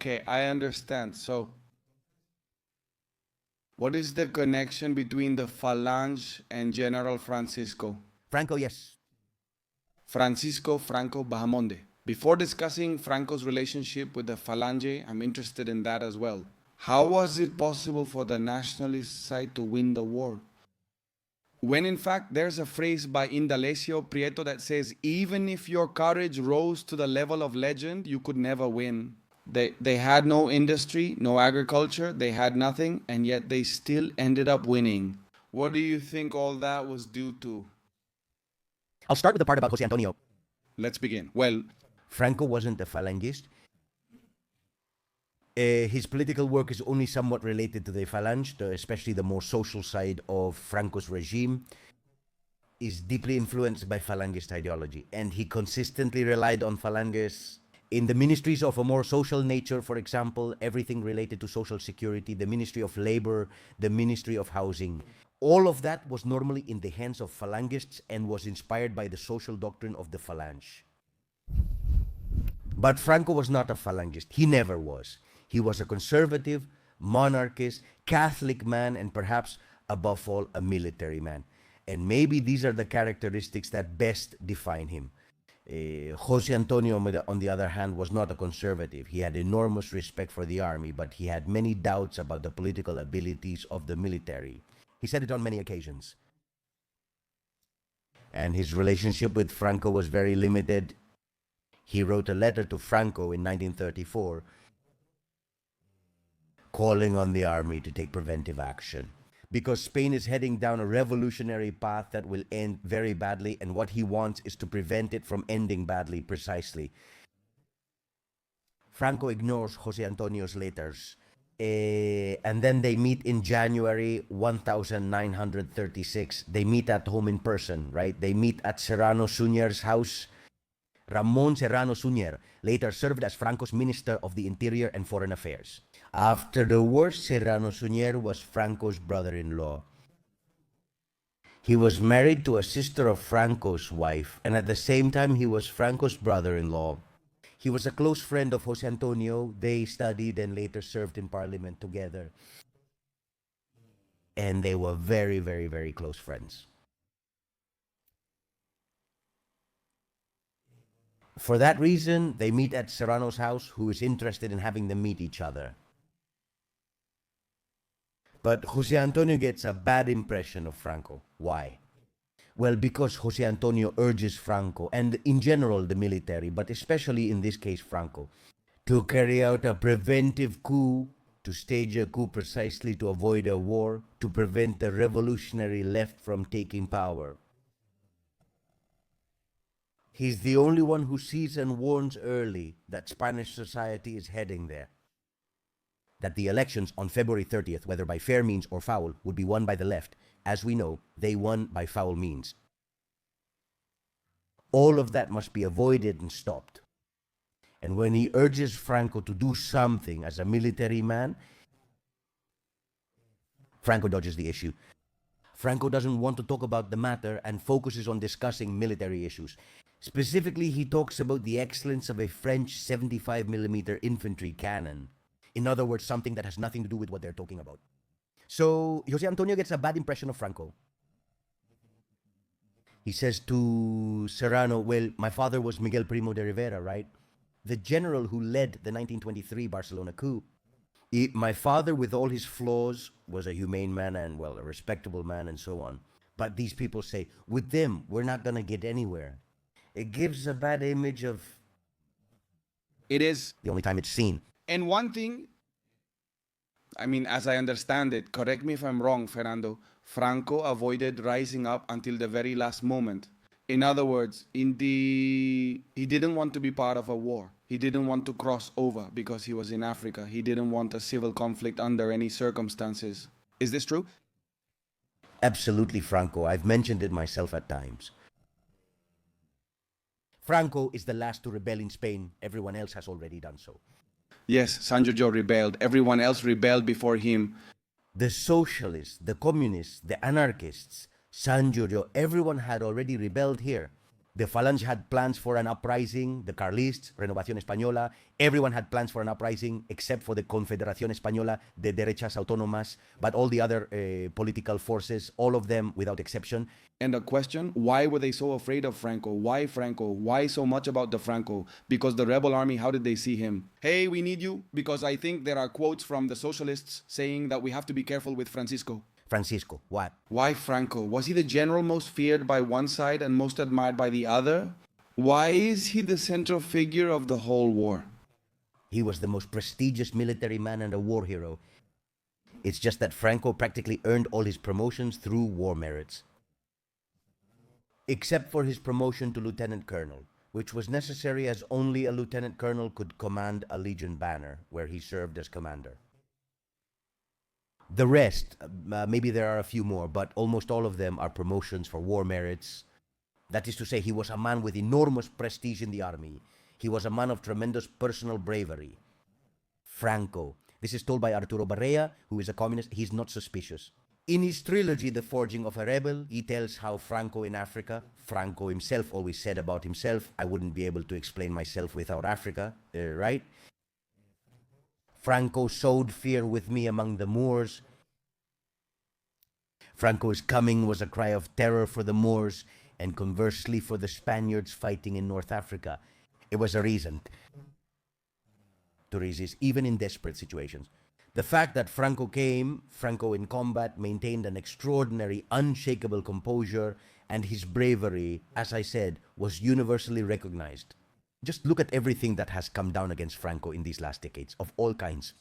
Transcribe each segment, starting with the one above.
Okay, I understand. So, what is the connection between the Falange and General Francisco? Franco, yes. Francisco Franco Bahamonde. Before discussing Franco's relationship with the Falange, I'm interested in that as well. How was it possible for the nationalist side to win the war? When in fact there's a phrase by Indalecio Prieto that says, even if your courage rose to the level of legend, you could never win. They had no industry, no agriculture, they had nothing, and yet they still ended up winning. What do you think all that was due to? I'll start with the part about Jose Antonio. Let's begin. Well, Franco wasn't a Falangist. His political work is only somewhat related to the Falange, especially the more social side of Franco's regime is deeply influenced by Falangist ideology, and he consistently relied on Falangists in the ministries of a more social nature. For example, everything related to social security, the Ministry of Labor, the Ministry of Housing. All of that was normally in the hands of Falangists and was inspired by the social doctrine of the Falange. But Franco was not a Falangist. He never was. He was a conservative, monarchist, Catholic man, and perhaps, above all, a military man. And maybe these are the characteristics that best define him. Jose Antonio, on the other hand, was not a conservative. He had enormous respect for the army, but he had many doubts about the political abilities of the military. He said it on many occasions. And his relationship with Franco was very limited. He wrote a letter to Franco in 1934 calling on the army to take preventive action, because Spain is heading down a revolutionary path that will end very badly, and what he wants is to prevent it from ending badly precisely. Franco ignores Jose Antonio's letters, and then they meet in January 1936. They meet at home in person, right? They meet at Serrano Suñer's house. Ramon Serrano Suñer later served as Franco's Minister of the Interior and Foreign Affairs. After the war, Serrano Suñer was Franco's brother-in-law. He was married to a sister of Franco's wife, and at the same time he was Franco's brother-in-law. He was a close friend of Jose Antonio. They studied and later served in parliament together. And they were very, very, very close friends. For that reason, they meet at Serrano's house, who is interested in having them meet each other. But Jose Antonio gets a bad impression of Franco. Why? Well, because Jose Antonio urges Franco, and in general the military, but especially in this case Franco, to carry out a preventive coup, to stage a coup precisely to avoid a war, to prevent the revolutionary left from taking power. He's the only one who sees and warns early that Spanish society is heading there. That the elections on February 30th, whether by fair means or foul, would be won by the left. As we know, they won by foul means. All of that must be avoided and stopped. And when he urges Franco to do something as a military man, Franco dodges the issue. Franco doesn't want to talk about the matter and focuses on discussing military issues. Specifically, he talks about the excellence of a French 75mm infantry cannon. In other words, something that has nothing to do with what they're talking about. So, Jose Antonio gets a bad impression of Franco. He says to Serrano, well, my father was Miguel Primo de Rivera, right? The general who led the 1923 Barcelona coup. My father, with all his flaws, was a humane man and, well, a respectable man and so on. But these people say, with them, we're not going to get anywhere. It gives a bad image of... it is the only time it's seen. And one thing, I mean, as I understand it, correct me if I'm wrong, Fernando, Franco avoided rising up until the very last moment. In other words, he didn't want to be part of a war. He didn't want to cross over because he was in Africa. He didn't want a civil conflict under any circumstances. Is this true? Absolutely, Franco. I've mentioned it myself at times. Franco is the last to rebel in Spain. Everyone else has already done so. Yes, San Giorgio rebelled. Everyone else rebelled before him. The socialists, the communists, the anarchists, San Giorgio, everyone had already rebelled here. The Falange had plans for an uprising, the Carlists, Renovación Española, Everyone had plans for an uprising except for the Confederación Española de Derechas Autónomas, but all the other political forces, all of them without exception. And the question, why were they so afraid of Franco? Why Franco? Why so much about the Franco? Because the rebel army, how did they see him? Hey, we need you. Because I think there are quotes from the socialists saying that we have to be careful with Francisco. Francisco, what? Why Franco? Was he the general most feared by one side and most admired by the other? Why is he the central figure of the whole war? He was the most prestigious military man and a war hero. It's just that Franco practically earned all his promotions through war merits. Except for his promotion to lieutenant colonel, which was necessary as only a lieutenant colonel could command a legion banner, where he served as commander. The rest, maybe there are a few more, but almost all of them are promotions for war merits. That is to say, he was a man with enormous prestige in the army. He was a man of tremendous personal bravery. Franco. This is told by Arturo Barrea, who is a communist. He's not suspicious. In his trilogy, The Forging of a Rebel, he tells how Franco in Africa, Franco himself always said about himself, I wouldn't be able to explain myself without Africa, right? Franco sowed fear with me among the Moors. Franco's coming was a cry of terror for the Moors, and conversely for the Spaniards fighting in North Africa. It was a reason to resist, even in desperate situations. The fact that Franco in combat, maintained an extraordinary, unshakable composure, and his bravery, as I said, was universally recognized. Just look at everything that has come down against Franco in these last decades, of all kinds.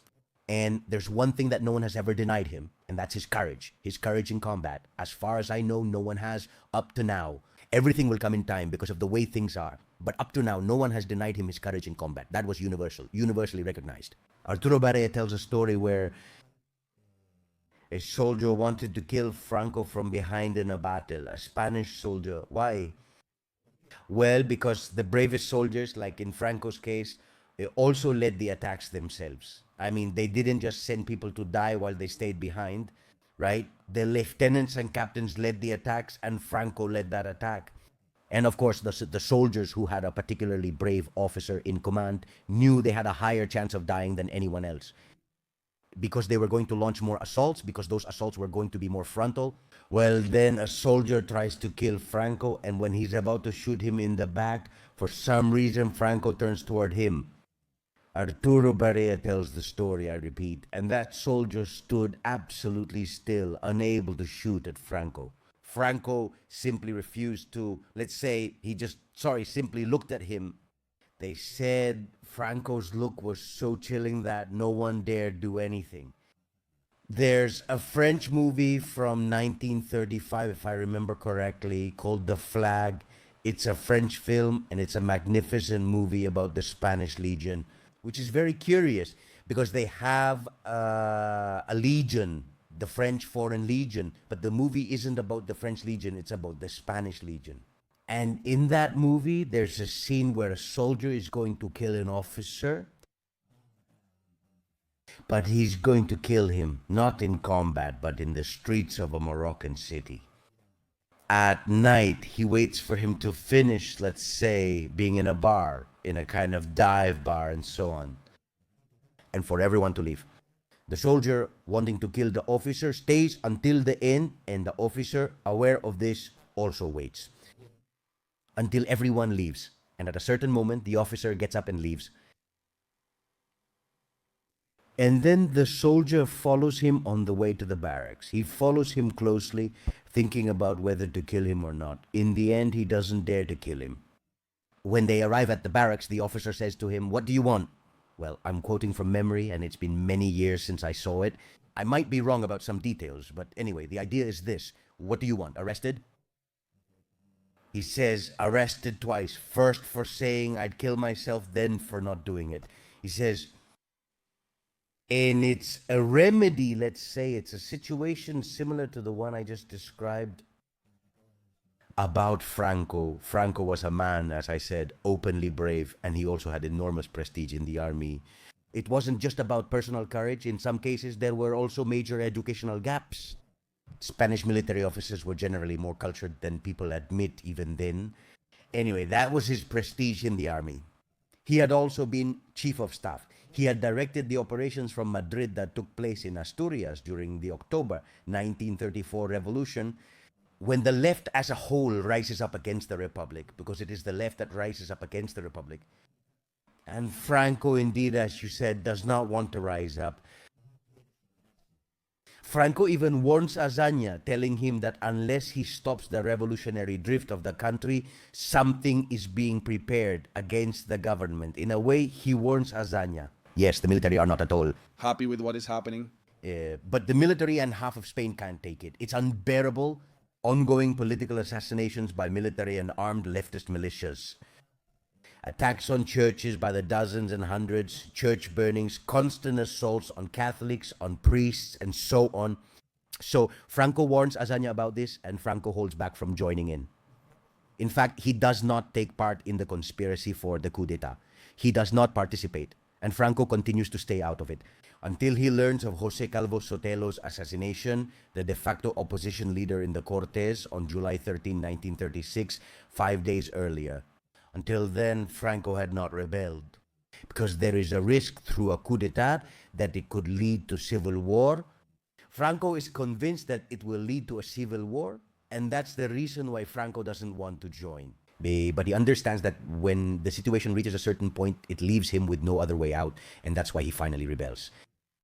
And there's one thing that no one has ever denied him, and that's his courage in combat. As far as I know, no one has up to now. Everything will come in time because of the way things are. But up to now, no one has denied him his courage in combat. That was universally recognized. Arturo Barrea tells a story where a soldier wanted to kill Franco from behind in a battle. A Spanish soldier. Why? Well, because the bravest soldiers, like in Franco's case, they also led the attacks themselves. I mean, they didn't just send people to die while they stayed behind, right? The lieutenants and captains led the attacks, and Franco led that attack. And of course, the soldiers who had a particularly brave officer in command knew they had a higher chance of dying than anyone else. Because they were going to launch more assaults, because those assaults were going to be more frontal. Well, then a soldier tries to kill Franco, and when he's about to shoot him in the back, for some reason, Franco turns toward him. Arturo Barrea tells the story, I repeat, and that soldier stood absolutely still, unable to shoot at Franco. Franco simply refused to, let's say, simply looked at him. They said Franco's look was so chilling that no one dared do anything. There's a French movie from 1935, if I remember correctly, called The Flag. It's a French film, and it's a magnificent movie about the Spanish Legion, which is very curious because they have a legion, the French Foreign Legion, but the movie isn't about the French Legion, it's about the Spanish Legion. And in that movie, there's a scene where a soldier is going to kill an officer, but he's going to kill him, not in combat, but in the streets of a Moroccan city. At night, he waits for him to finish, let's say, being in a bar, in a kind of dive bar and so on, and for everyone to leave. The soldier, wanting to kill the officer, stays until the end, and the officer, aware of this, also waits until everyone leaves. And at a certain moment, the officer gets up and leaves. And then the soldier follows him on the way to the barracks. He follows him closely, thinking about whether to kill him or not. In the end, he doesn't dare to kill him. When they arrive at the barracks, the officer says to him, "What do you want?" Well, I'm quoting from memory, and it's been many years since I saw it. I might be wrong about some details, but anyway, the idea is this. What do you want? Arrested? He says, arrested twice. First for saying I'd kill myself, then for not doing it. He says, and it's a remedy, let's say, it's a situation similar to the one I just described about Franco. Franco was a man, as I said, openly brave, and he also had enormous prestige in the army. It wasn't just about personal courage. In some cases, there were also major educational gaps. Spanish military officers were generally more cultured than people admit even then. Anyway, that was his prestige in the army. He had also been chief of staff. He had directed the operations from Madrid that took place in Asturias during the October 1934 revolution, when the left as a whole rises up against the Republic, because it is the left that rises up against the Republic. And Franco, indeed, as you said, does not want to rise up. Franco even warns Azaña, telling him that unless he stops the revolutionary drift of the country, something is being prepared against the government. In a way, he warns Azaña. Yes, the military are not at all happy with what is happening. but the military and half of Spain can't take it. It's unbearable. Ongoing political assassinations by military and armed leftist militias. Attacks on churches by the dozens and hundreds, church burnings, constant assaults on Catholics, on priests, and so on. So Franco warns Azaña about this, and Franco holds back from joining in. In fact, he does not take part in the conspiracy for the coup d'etat. He does not participate, and Franco continues to stay out of it until he learns of José Calvo Sotelo's assassination, the de facto opposition leader in the Cortes, on July 13, 1936, 5 days earlier. Until then, Franco had not rebelled, because there is a risk through a coup d'etat that it could lead to civil war. Franco is convinced that it will lead to a civil war, and that's the reason why Franco doesn't want to join. But he understands that when the situation reaches a certain point, it leaves him with no other way out, and that's why he finally rebels.